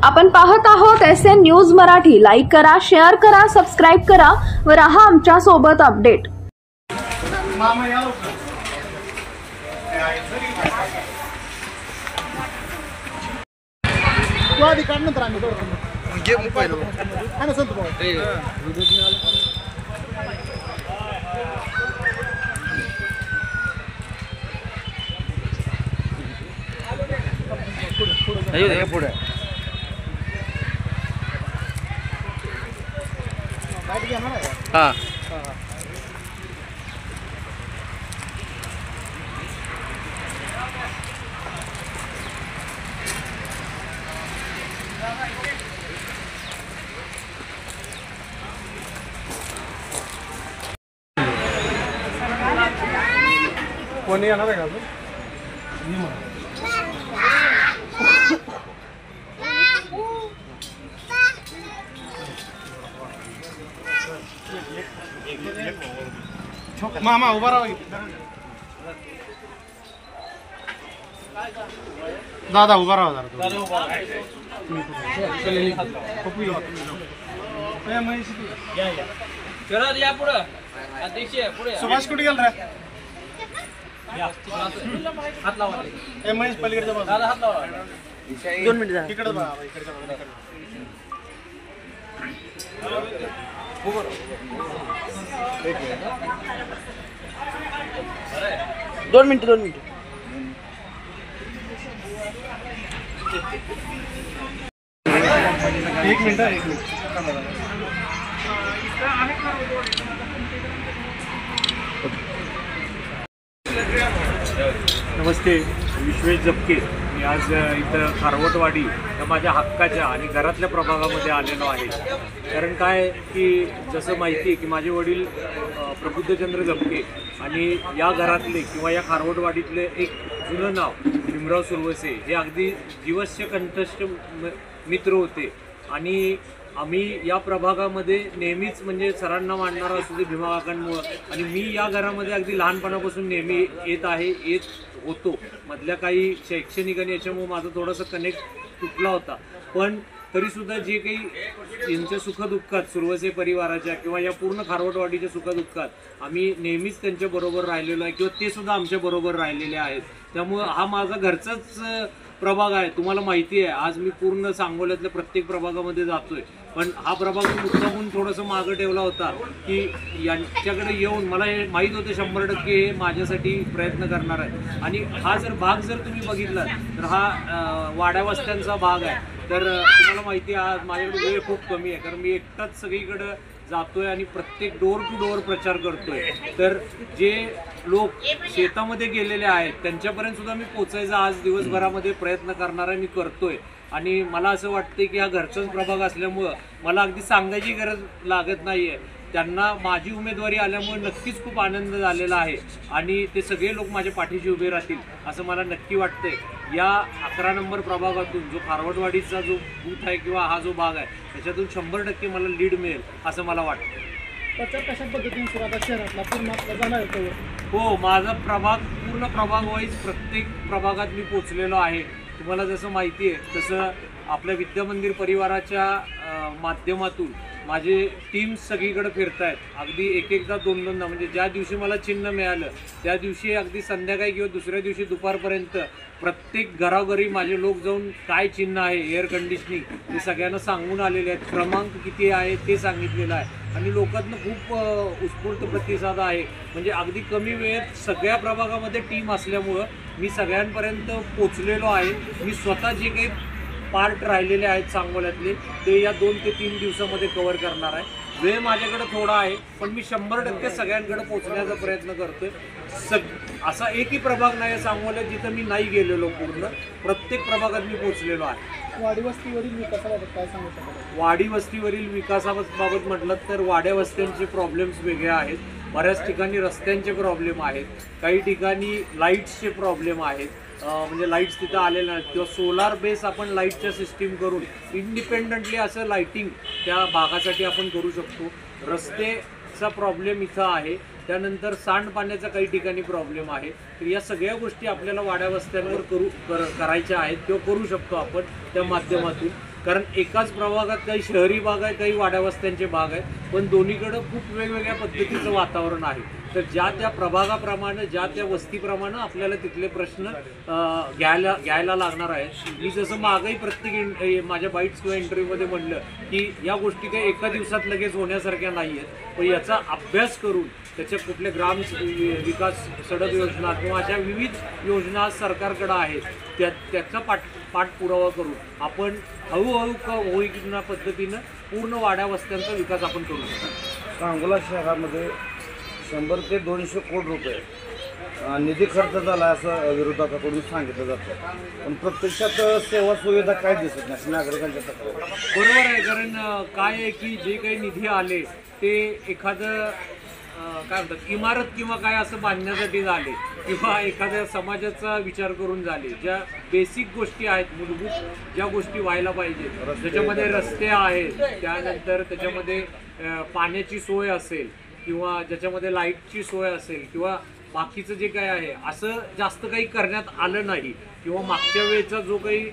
आपण पाहत आहोत SN न्यूज मराठी। लाईक करा, शेअर करा, सबस्क्राइब करा व रहा आमच्या सोबत अपडेट। पुढे हाँ कोणी येणार आहे का मामा उभा राहा दादा उभा राहा सुभाष कुठे गेल रे हात लावा महेश पलीकडे हात लावा 2 मिनिट इकडे बघा इकडे 2 मिनिट एक मिनिट नमस्ते, विश्वेश जपके। मी आज इथं खारवटवाडी या माझ्या हक्काच्या आणि घरातल्या प्रभागामध्ये आलेलो आहे। कारण काय की जसं माहिती आहे की माझे वडील प्रबुद्धचंद्र जपके आणि या घरातले किंवा या खारवटवाडीतले एक जुनं नाव भीमराव सुरवसे हे अगदी जीवस्य कंठस्थ मित्र होते। आणि आम्ही या प्रभागामध्ये नेहमीच म्हणजे सरांना मानणारा असू दे भीमा काकांमुळं, आणि मी या घरामध्ये अगदी लहानपणापासून नेहमी येत होतो। मधल्या काही शैक्षणिक आणि याच्यामुळे माझं थोडंसं कनेक्ट तुटला होता, पण तरीसुद्धा जे काही यांच्या सुखदुःखात सुरवसे परिवाराच्या किंवा या पूर्ण खारवटवाडीच्या सुखदुःखात आम्ही नेहमीच त्यांच्याबरोबर राहिलेलो आहे किंवा ते सुद्धा आमच्याबरोबर राहिलेले आहेत। त्यामुळं हा माझा घरचाच प्रभाग आहे। तुम्हाला माहिती आहे आज मी पूर्ण सांगोल्यातल्या प्रत्येक प्रभागामध्ये जातोय, पण हा प्रभाग मुद्दामून थोडंसं मागं ठेवला होता की यांच्याकडे येऊन मला हे माहीत होतं 100% हे माझ्यासाठी प्रयत्न करणार आहे। आणि हा भाग जर तुम्ही बघितला तर हा वाड्या वस्त्यांचा भाग आहे। तर तुम्हाला माहिती आहे आज माझ्याकडे वेळ खूप कमी आहे, कारण मी एकटाच सगळीकडं जातोय आणि प्रत्येक डोर टू डोर प्रचार करतोय। तर जे लोक शेतामध्ये गेलेले आहेत त्यांच्यापर्यंत सुद्धा मी पोचायचा आज दिवसभरामध्ये प्रयत्न करणार आहे, मी करतोय। आणि मला असं वाटतं की हा घरचाच प्रभाग असल्यामुळं मला अगदी सांगायची गरज लागत नाही आहे। त्यांना माझी उमेदवारी आल्यामुळे नक्कीच खूप आनंद झालेला आहे आणि ते सगळे लोक माझ्या पाठीशी उभे राहतील असं मला नक्की वाटतंय। या 11 नंबर प्रभागातून जो खारवटवाडीचा जो बूथ आहे किंवा हा जो भाग आहे त्याच्यातून 100% मला लीड मिळेल असं मला वाटतं। प्रचार कशा पद्धतीने सुरुवात शहरातला पूर्ण जाणार आहे? हो, माझा पूर्ण प्रभाग वाईज प्रत्येक प्रभागात मी पोचलेलो आहे। तुम्हाला जसं माहिती आहे तसं आपल्या विद्यामंदिर परिवाराच्या माध्यमातून माझे टीम्स सगळीकडे फिरत आहेत। अगदी एकदा 2-2दा म्हणजे ज्या दिवशी मला चिन्ह मिळालं त्या दिवशी अगदी संध्याकाळी किंवा दुसऱ्या दिवशी दुपारपर्यंत प्रत्येक घराघरी माझे लोक जाऊन काय चिन्ह आहे एअर कंडिशनिंग ते सगळ्यांना सांगून आलेले आहेत, क्रमांक किती आहे ते सांगितलेलं आहे आणि लोकांना खूप उत्स्फूर्त प्रतिसाद आहे। म्हणजे अगदी कमी वेळेत सगळ्या प्रभागामध्ये टीम असल्यामुळं मी सगळ्यांपर्यंत पोचलेलो आहे। मी स्वतः जे काही पार्ट राहिलेले आहेत सांगोल्यातले ते या 2 ते 3 दिवसामध्ये कव्हर करणार आहे। वेळ माझ्याकडे थोडा आहे, पण मी 100% सगळ्यांकडे पोहोचण्याचा प्रयत्न करतोय। असा एकही प्रभाग नाही सांगोल्यात जिथं मी नाही गेलेलो, पूर्ण प्रत्येक प्रभागात मी पोहोचलेलो आहे। वाडी वस्तीवरील विकासाबाबत काय सांगू शकता? वाडी वस्तीवरील विकासाबाबत म्हटलं तर वाड्या वस्त्यांचे प्रॉब्लेम्स वेगळे आहेत। बऱ्याच ठिकाणी रस्त्यांचे प्रॉब्लेम आहेत, काही ठिकाणी लाईट्सचे प्रॉब्लेम आहेत, म्हणजे लाईट्स तिथं आलेल्या नाहीत किंवा सोलार बेस आपण लाईटच्या सिस्टीम करून इंडिपेंडंटली असं लाईटिंग त्या भागासाठी आपण करू शकतो। रस्तेचा प्रॉब्लेम इथं आहे, त्यानंतर सांडपाण्याचा काही ठिकाणी प्रॉब्लेम आहे। तर या सगळ्या गोष्टी आपल्याला वाड्या वस्त्यांवर करायच्या आहेत किंवा करू शकतो आपण त्या माध्यमातून। कारण एकाच प्रभागात काही शहरी भाग आहे, काही वाड्यावस्त्यांचे भाग आहेत, पण दोन्हीकडं खूप वेगवेगळ्या पद्धतीचं वातावरण आहे. तर ज्या त्या प्रभागाप्रमाणे, ज्या त्या वस्तीप्रमाणे आपल्याला तिथले प्रश्न घ्यायला लागणार आहे. मी जसं मागही प्रत्येक माझ्या बाईट्स किंवा इंटरव्ह्यूमध्ये म्हणलं की या गोष्टी काही एका दिवसात लगेच होण्यासारख्या नाही आहेत, पण याचा अभ्यास करून त्याच्या कुठले ग्राम विकास सडक योजना किंवा अशा विविध योजना सरकारकडे आहेत त्याचा पाठपुरावा करून आपण हळूहळू का होईना पद्धतीनं पूर्ण वाड्या वस्त्यांचा विकास आपण करू शकतो. सांगोला शहरामध्ये 100 ते 200 कोटी रुपये निधी खर्च झाला असं विरोधकाकडून सांगितलं जातं, पण प्रत्यक्षात सेवा सुविधा काय दिसत नाही नागरिकांच्या तक्रारी. बरोबर आहे, कारण काय आहे की जे काही निधी आले ते एखादं काय म्हणतात इमारत किंवा काय असं बांधण्यासाठी झाले किंवा एखाद्या समाजाचा विचार करून झाले. ज्या बेसिक गोष्टी आहेत, मूलभूत ज्या गोष्टी व्हायला पाहिजेत, त्याच्यामध्ये रस्ते आहेत, त्यानंतर त्याच्यामध्ये पाण्याची सोय असेल किंवा ज्याच्यामध्ये लाईटची सोय असेल किंवा बाकीचं जे काय आहे असं जास्त काही करण्यात आलं नाही. किंवा मागच्या वेळेचा जो काही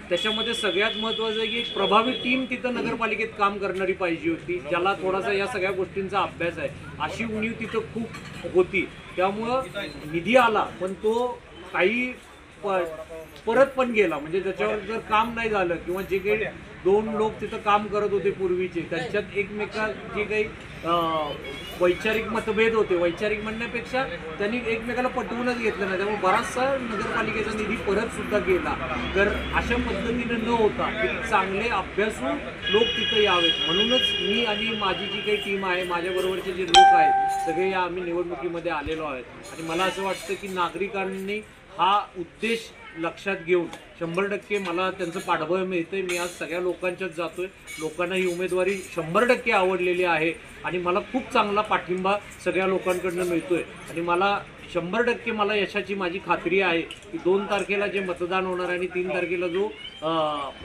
त्याच्यामध्ये सगळ्यात महत्त्वाचं आहे की एक प्रभावी टीम तिथं नगरपालिकेत काम करणारी पाहिजे होती, ज्याला थोडासा या सगळ्या गोष्टींचा अभ्यास आहे. अशी उणीव तिथं खूप होती. त्यामुळं निधी आला पण तो काही परत पण गेला. म्हणजे त्याच्यावर जर काम नाही झालं किंवा जे काही 2 लोक तिथं काम करत होते पूर्वीचे, त्यांच्यात एकमेकात जे काही वैचारिक मतभेद होते, वैचारिक म्हणण्यापेक्षा त्यांनी एकमेकाला पटवूनच घेतलं नाही, त्यामुळे बराचसा नगरपालिकेचा निधी परत सुद्धा गेला. तर अशा पद्धतीनं न होता एक चांगले अभ्यासू लोक तिथं यावेत, म्हणूनच मी आणि माझी जी काही टीम आहे, माझ्याबरोबरचे जे लोक आहेत, सगळे आम्ही निवडणुकीमध्ये आलेलो आहेत. आणि मला असं वाटतं की नागरिकांनी हा उद्देश लक्षात घेऊन 100% मला त्यांचं पाठबळ मिळतंय. मी आज सगळ्या लोकांच्यात जातोय, लोकांना ही उमेदवारी 100% आवडलेली आहे आणि मला खूप चांगला पाठिंबा सगळ्या लोकांकडनं मिळतोय. आणि मला 100% मला यशाची माझी खात्री आहे की 2 तारखेला जे मतदान होणार आहे आणि 3 तारखेला जो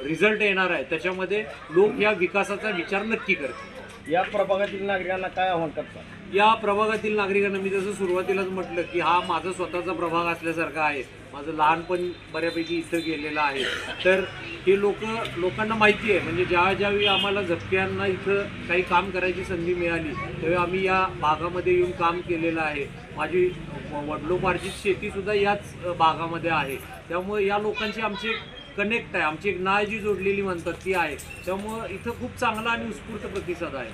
रिझल्ट येणार आहे त्याच्यामध्ये लोक या विकासाचा विचार नक्की करतील. या प्रभागातील नागरिकांना काय आव्हान करतात? या प्रभागातील नागरिकांना मी जसं सुरुवातीलाच म्हटलं की हा माझा स्वतःचा प्रभाग असल्यासारखा आहे. माझं लहानपण बऱ्यापैकी इथं गेलेलं आहे. तर हे लोकांना माहिती आहे. म्हणजे ज्यावेळी आम्हाला झपक्यांना इथं काही काम करायची संधी मिळाली त्यावेळी आम्ही या भागामध्ये येऊन काम केलेलं आहे. माझी वडिलोपार्जित शेतीसुद्धा याच भागामध्ये आहे. त्यामुळे या लोकांची आमची कनेक्ट आहे, आमची एक नाळ जी जोडलेली म्हणतात ती आहे. त्यामुळं इथं खूप चांगला आणि उत्स्फूर्त प्रतिसाद आहे.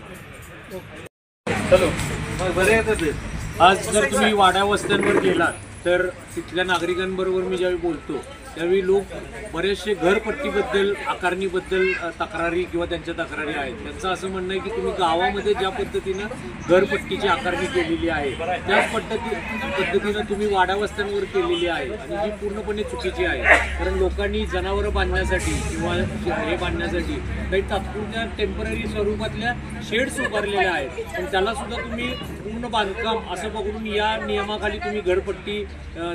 आज जर तुम्ही वाड्या वस्त्यांवर गेलात तर तिथल्या नागरिकांबरोबर मी ज्यावेळी बोलतो त्यावेळी लोक बरेचसे घरपट्टीबद्दल, आकारणीबद्दल तक्रारी किंवा त्यांच्या तक्रारी आहेत. त्यांचं असं म्हणणं आहे की तुम्ही गावामध्ये ज्या पद्धतीनं घरपट्टीची आकारणी केलेली आहे त्याच पद्धतीनं तुम्ही वाड्या वस्त्यांवर केलेली आहे आणि जी पूर्णपणे चुकीची आहे. कारण लोकांनी जनावरं बांधण्यासाठी किंवा हे बांधण्यासाठी काही तात्पुरत्या टेम्पररी स्वरूपातल्या शेड्स उभारलेल्या आहेत, पण त्यालासुद्धा तुम्ही पूर्ण बांधकाम असं बघून या नियमाखाली तुम्ही घरपट्टी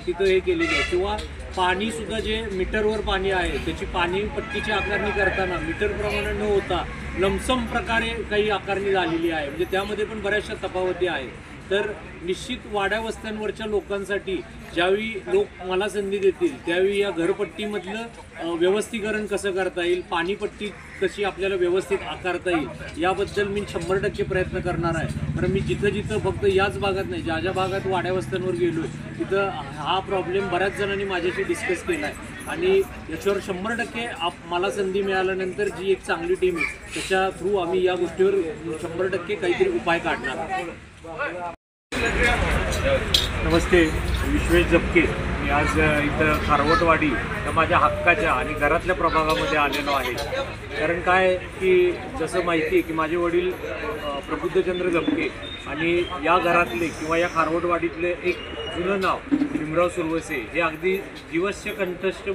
तिथं हे केलेली आहे. किंवा पाणीसुद्धा जे मीटरवर पाणी आहे त्याची पाणीपट्टीची आकारणी करताना मीटरप्रमाणे न होता लमसम प्रकारे काही आकारणी झालेली आहे. म्हणजे त्यामध्ये पण बऱ्याचशा तफावती आहेत. तर निश्चित वाड्या वस्त्यांवरच्या लोकांसाठी ज्यावेळी लोक मला संधी देतील त्यावेळी या घरपट्टीमधलं व्यवस्थीकरण कसं करता येईल, पाणीपट्टी कशी आपल्याला व्यवस्थित आकारता येईल याबद्दल मी 100% प्रयत्न करणार आहे. कारण मी जिथं फक्त याच भागात नाही, ज्या भागात वाड्या वस्त्यांवर गेलो तिथं हा प्रॉब्लेम बऱ्याच जणांनी माझ्याशी डिस्कस केला आहे आणि याच्यावर 100% मला संधी मिळाल्यानंतर जी एक चांगली टीम आहे त्याच्या थ्रू आम्ही या गोष्टीवर 100% काहीतरी उपाय काढणार आहोत. नमस्ते, विश्वेश झपके. मी आज इथं खारवटवाडी तर माझ्या हक्काच्या आणि घरातल्या प्रभागामध्ये आलेलो आहे. कारण काय की जसं माहिती आहे की माझे वडील प्रबुद्धचंद्र झपके आणि या घरातले किंवा या खारवटवाडीतले एक जुनं नाव भीमराव सुरवसे हे अगदी जीवस्य कंठस्थ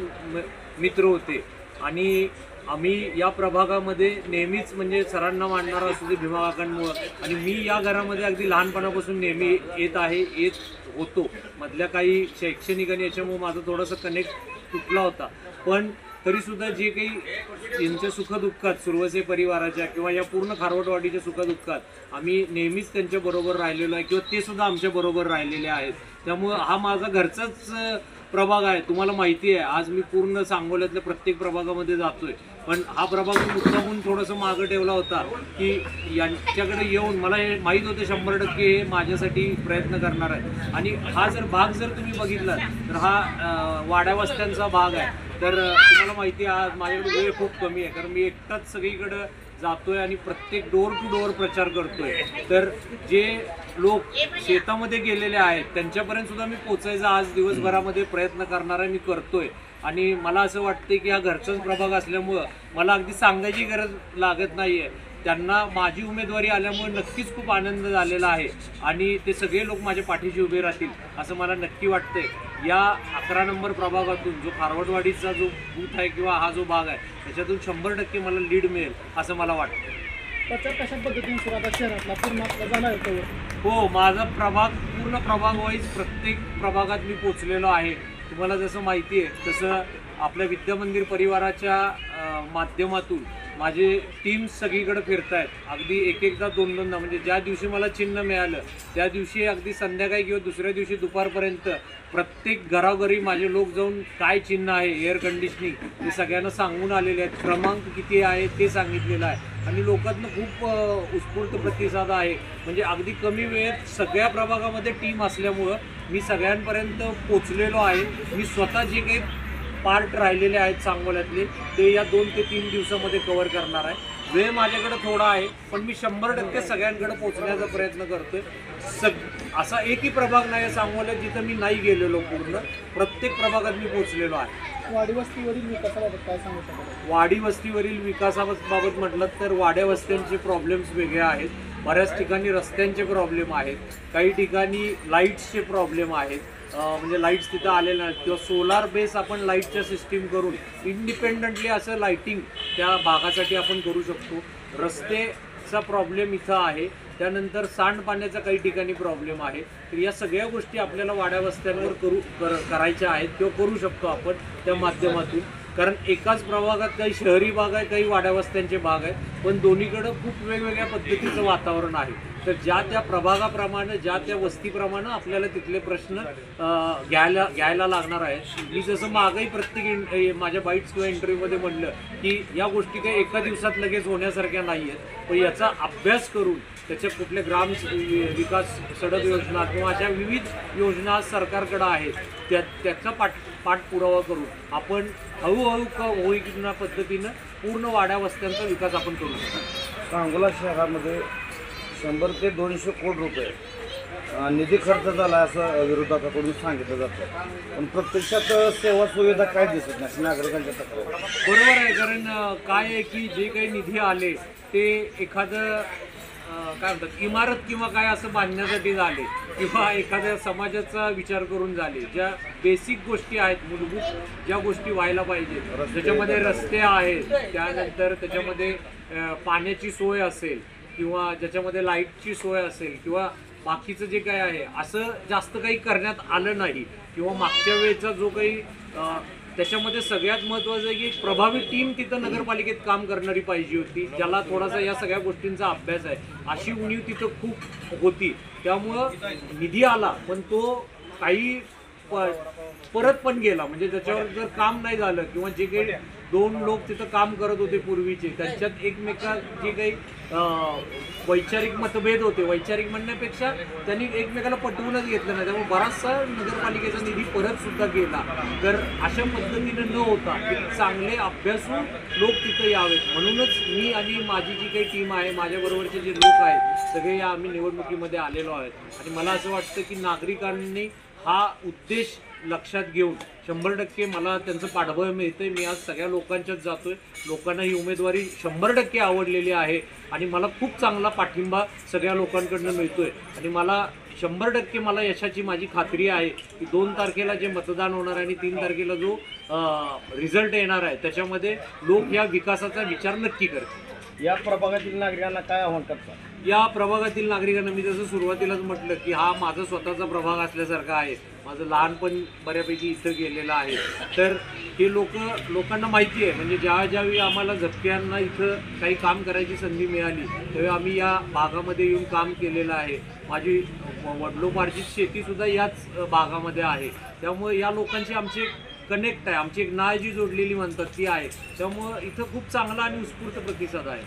मित्र होते. आणि आम्ही या प्रभागामध्ये नेहमीच म्हणजे सरांना मानणारा असू दे भीमा काकांमुळं, आणि मी या घरामध्ये अगदी लहानपणापासून नेहमी येत होतो. मधल्या काही शैक्षणिक आणि याच्यामुळे माझं थोडंसं कनेक्ट तुटला होता, पण तरीसुद्धा जे काही यांच्या सुखदुःखात सुरवसे परिवाराच्या किंवा या पूर्ण खारवटवाडीच्या सुखदुःखात आम्ही नेहमीच त्यांच्याबरोबर राहिलेलो आहे किंवा ते सुद्धा आमच्याबरोबर राहिलेले आहेत. त्यामुळं हा माझा घरचाच प्रभाग आहे, तुम्हाला माहिती आहे आज मी पूर्ण सांगोल्यातल्या प्रत्येक प्रभागामध्ये जातोय, पण हा प्रभाग मुद्दामून थोडंसं मागं ठेवला होता की यांच्याकडे येऊन मला हे माहीत होतं 100% हे माझ्यासाठी प्रयत्न करणार आहे. आणि हा भाग जर तुम्ही बघितला तर हा वाड्या वस्त्यांचा भाग आहे. तर तुम्हाला माहिती आहे आज माझ्याकडे वेळ खूप कमी आहे, कारण मी एकटाच सगळीकडं जातोय आणि प्रत्येक डोर टू डोर प्रचार करतोय. तर जे लोक शेतामध्ये गेलेले आहेत त्यांच्यापर्यंत सुद्धा मी पोचायचा आज दिवसभरामध्ये प्रयत्न करणार आहे, मी करतोय. आणि मला असं वाटते की हा घरचाच प्रभाग असल्यामुळं मला अगदी सांगायची गरज लागत नाही आहे. त्यांना माझी उमेदवारी आल्यामुळे नक्कीच खूप आनंद झालेला आहे आणि ते सगळे लोक माझ्या पाठीशी उभे राहतील असं मला नक्की वाटतंय. या 11 नंबर प्रभागातून जो खारवटवाडीचा जो बूथ आहे किंवा हा जो भाग आहे त्याच्यातून 100% मला लीड मिळेल असं मला वाटतं. प्रचार कशा पद्धतीने सुरू आता शहरातला पूर्ण आपला झाला आहे? हो, माझा प्रभाग पूर्ण प्रभाग वाईज प्रत्येक प्रभागात मी पोचलेलो आहे. तुम्हाला जसं माहिती आहे तसं आपल्या विद्यामंदिर परिवाराच्या माध्यमातून माझे टीम्स सगळीकडे फिरत आहेत. अगदी एकदा दोनदा म्हणजे ज्या दिवशी मला चिन्ह मिळालं त्या दिवशी अगदी संध्याकाळी किंवा दुसऱ्या दिवशी दुपारपर्यंत प्रत्येक घराघरी माझे लोक जाऊन काय चिन्ह आहे, एअर कंडिशनिंग हे सगळ्यांना सांगून आलेले आहेत, क्रमांक किती आहे ते सांगितलेलं आहे आणि लोकांना खूप उत्स्फूर्त प्रतिसाद आहे. म्हणजे अगदी कमी वेळेत सगळ्या प्रभागामध्ये टीम असल्यामुळं मी सगळ्यांपर्यंत पोचलेलो आहे. मी स्वतः जे काही पार्ट राहिलेले आहेत सांगोल्यातले ते या 2 ते 3 दिवसामध्ये कव्हर करणार आहे. वेळ माझ्याकडे थोडा आहे पण मी 100% सगळ्यांकडे पोहोचण्याचा प्रयत्न करतोय. असा एकही प्रभाग नाही सांगोल्यात जिथं मी नाही गेलेलो, पूर्ण प्रत्येक प्रभागात मी पोहोचलेलो आहे. वाडी वस्तीवरील विकासाबाबत काय सांगू शकता? वाडी वस्तीवरील विकासाबाबत म्हटलं तर वाड्या वस्त्यांचे प्रॉब्लेम्स वेगळे आहेत. बऱ्याच ठिकाणी रस्त्यांचे प्रॉब्लेम आहेत, काही ठिकाणी लाईट्सचे प्रॉब्लेम आहेत. म्हणजे लाईट्स तिथं आलेल्या नाहीत किंवा सोलार बेस आपण लाईटच्या सिस्टीम करून इंडिपेंडंटली असं लाईटिंग त्या भागासाठी आपण करू शकतो. रस्तेचा प्रॉब्लेम इथं आहे. त्यानंतर सांडपाण्याचा काही ठिकाणी प्रॉब्लेम आहे. तर या सगळ्या गोष्टी आपल्याला वाड्या वस्त्यांवर करायच्या आहेत किंवा करू शकतो आपण त्या माध्यमातून. कारण एकाच प्रभागात काही शहरी भाग आहे, काही वाड्या वस्त्यांचे भाग आहेत, पण दोन्हीकडं खूप वेगवेगळ्या पद्धतीचं वातावरण आहे. तर ज्या त्या प्रभागाप्रमाणे ज्या त्या वस्तीप्रमाणे आपल्याला तिथले प्रश्न घ्यायला लागणार आहेत. मी जसं मागही प्रत्येक माझ्या बाईट्स किंवा इंटरव्ह्यूमध्ये म्हणलं की या गोष्टी काही एका दिवसात लगेच होण्यासारख्या नाही आहेत, पण याचा अभ्यास करून त्याच्या कुठले ग्राम विकास सडक योजना किंवा अशा विविध योजना सरकारकडे आहेत त्याचा पाठपुरावा करून आपण हळूहळू का होईना पद्धतीनं पूर्ण वाड्या वस्त्यांचा विकास आपण करू शकतो. सांगोला शहरामध्ये 100 ते 200 कोटी रुपये निधी खर्च झाला असं विरोधकाकडून सांगितलं जातं, पण प्रत्यक्षात सेवा सुविधा काय दिसत नाही नागरिकांच्या तक्रारी. बरोबर आहे, कारण काय आहे की जे काही निधी आले ते एखादं काय म्हणतात इमारत किंवा काय असं बांधण्यासाठी झाले किंवा एखाद्या समाजाचा विचार करून झाले. ज्या बेसिक गोष्टी आहेत, मूलभूत ज्या गोष्टी व्हायला पाहिजेत, ज्याच्यामध्ये रस्ते आहेत, त्यानंतर त्याच्यामध्ये पाण्याची सोय असेल किंवा ज्याच्यामध्ये लाईटची सोय असेल किंवा बाकीचं जे काय आहे असं जास्त काही करण्यात आलं नाही. किंवा मागच्या वेळेचा जो काही त्याच्यामध्ये सगळ्यात महत्त्वाचं आहे की प्रभावी टीम तिथं नगरपालिकेत काम करणारी पाहिजे होती, ज्याला थोडासा या सगळ्या गोष्टींचा अभ्यास आहे. अशी उणीव तिथं खूप होती. त्यामुळं निधी आला पण तो काही परत पण गेला. म्हणजे त्याच्यावर जर काम नाही झालं किंवा जे काही 2 लोक तिथं काम करत होते पूर्वीचे त्यांच्यात एकमेकात जे काही वैचारिक मतभेद होते, वैचारिक म्हणण्यापेक्षा त्यांनी एकमेकाला पटवूनच घेतलं नाही, त्यामुळे बराचसा नगरपालिकेचा निधी परत सुद्धा गेला. तर अशा पद्धतीने न होता चांगले अभ्यासू लोक तिथं यावेत म्हणूनच मी आणि माझी जी काही टीम आहे, माझ्याबरोबरचे जे लोक आहेत सगळे या आम्ही निवडणुकीमध्ये आलेलो आहेत. आणि मला असं वाटतं की नागरिकांनी हा उद्देश लक्षात घेऊन 100% मला त्यांचं पाठबळ मिळतंय. मी आज सगळ्या लोकांच्याच जातोय, लोकांना ही उमेदवारी 100% आवडलेली आहे आणि मला खूप चांगला पाठिंबा सगळ्या लोकांकडनं मिळतोय. आणि मला 100% मला यशाची माझी खात्री आहे की 2 तारखेला जे मतदान होणार आहे आणि 3 तारखेला जो रिझल्ट येणार आहे त्याच्यामध्ये लोक या विकासाचा विचार नक्की करतील. या प्रभागातील नागरिकांना काय आव्हान करतात? या प्रभागातील नागरिकांना मी जसं सुरुवातीलाच म्हटलं की हा माझा स्वतःचा प्रभाग असल्यासारखा आहे. माझं लहानपण बऱ्यापैकी इथं गेलेलं आहे. तर हे लोकांना माहिती आहे. म्हणजे ज्यावेळी आम्हाला झपक्यांना इथं काही काम करायची संधी मिळाली त्यावेळी आम्ही या भागामध्ये येऊन काम केलेलं आहे. माझी वडिलोपार्जित शेतीसुद्धा याच भागामध्ये आहे. त्यामुळे या लोकांची आमची एक कनेक्ट आहे, आमची एक नाळ जी जोडलेली म्हणतात ती आहे. त्यामुळं इथं खूप चांगला आणि उत्स्फूर्त प्रतिसाद आहे.